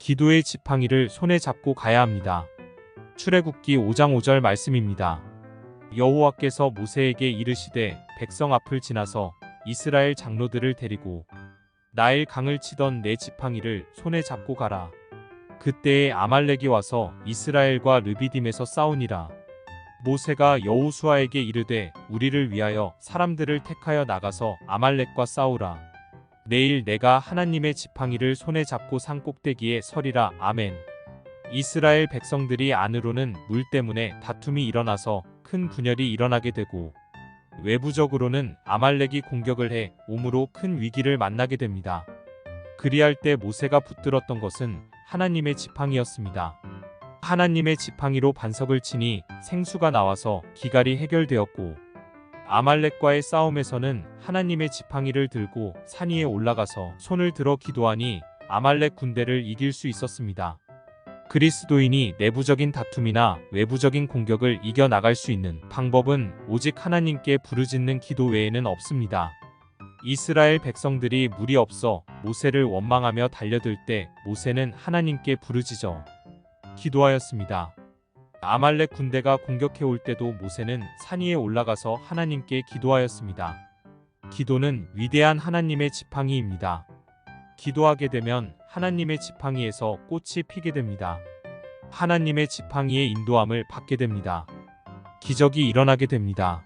기도의 지팡이를 손에 잡고 가야 합니다. 출애굽기 5장 5절 말씀입니다. 여호와께서 모세에게 이르시되 백성 앞을 지나서 이스라엘 장로들을 데리고 나일 강을 치던 내 지팡이를 손에 잡고 가라. 그때에 아말렉이 와서 이스라엘과 르비딤에서 싸우니라. 모세가 여호수아에게 이르되 우리를 위하여 사람들을 택하여 나가서 아말렉과 싸우라. 내일 내가 하나님의 지팡이를 손에 잡고 산 꼭대기에 서리라. 아멘. 이스라엘 백성들이 안으로는 물 때문에 다툼이 일어나서 큰 분열이 일어나게 되고 외부적으로는 아말렉이 공격을 해 오므로 큰 위기를 만나게 됩니다. 그리할 때 모세가 붙들었던 것은 하나님의 지팡이였습니다. 하나님의 지팡이로 반석을 치니 생수가 나와서 기갈이 해결되었고 아말렉과의 싸움에서는 하나님의 지팡이를 들고 산 위에 올라가서 손을 들어 기도하니 아말렉 군대를 이길 수 있었습니다. 그리스도인이 내부적인 다툼이나 외부적인 공격을 이겨나갈 수 있는 방법은 오직 하나님께 부르짖는 기도 외에는 없습니다. 이스라엘 백성들이 물이 없어 모세를 원망하며 달려들 때 모세는 하나님께 부르짖어 기도하였습니다. 아말렉 군대가 공격해 올 때도 모세는 산 위에 올라가서 하나님께 기도하였습니다. 기도는 위대한 하나님의 지팡이입니다. 기도하게 되면 하나님의 지팡이에서 꽃이 피게 됩니다. 하나님의 지팡이의 인도함을 받게 됩니다. 기적이 일어나게 됩니다.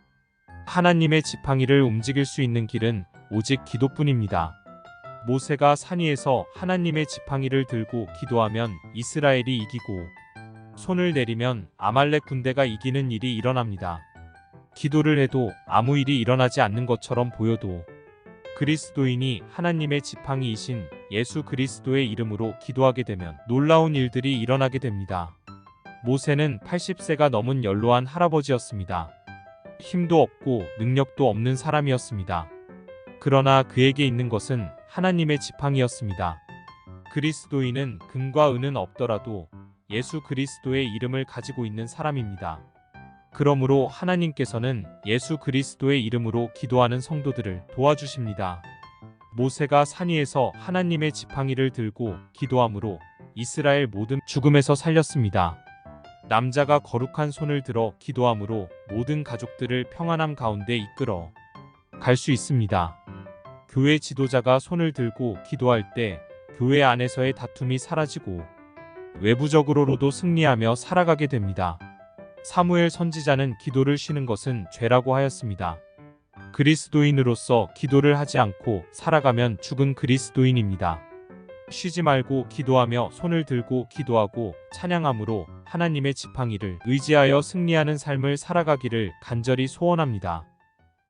하나님의 지팡이를 움직일 수 있는 길은 오직 기도뿐입니다. 모세가 산 위에서 하나님의 지팡이를 들고 기도하면 이스라엘이 이기고 손을 내리면 아말렉 군대가 이기는 일이 일어납니다. 기도를 해도 아무 일이 일어나지 않는 것처럼 보여도 그리스도인이 하나님의 지팡이이신 예수 그리스도의 이름으로 기도하게 되면 놀라운 일들이 일어나게 됩니다. 모세는 80세가 넘은 연로한 할아버지였습니다. 힘도 없고 능력도 없는 사람이었습니다. 그러나 그에게 있는 것은 하나님의 지팡이였습니다. 그리스도인은 금과 은은 없더라도 예수 그리스도의 이름을 가지고 있는 사람입니다. 그러므로 하나님께서는 예수 그리스도의 이름으로 기도하는 성도들을 도와주십니다. 모세가 산 위에서 하나님의 지팡이를 들고 기도함으로 이스라엘 모든 죽음에서 살렸습니다. 남자가 거룩한 손을 들어 기도함으로 모든 가족들을 평안함 가운데 이끌어 갈 수 있습니다. 교회 지도자가 손을 들고 기도할 때 교회 안에서의 다툼이 사라지고 외부적으로도 승리하며 살아가게 됩니다. 사무엘 선지자는 기도를 쉬는 것은 죄라고 하였습니다. 그리스도인으로서 기도를 하지 않고 살아가면 죽은 그리스도인입니다. 쉬지 말고 기도하며 손을 들고 기도하고 찬양함으로 하나님의 지팡이를 의지하여 승리하는 삶을 살아가기를 간절히 소원합니다.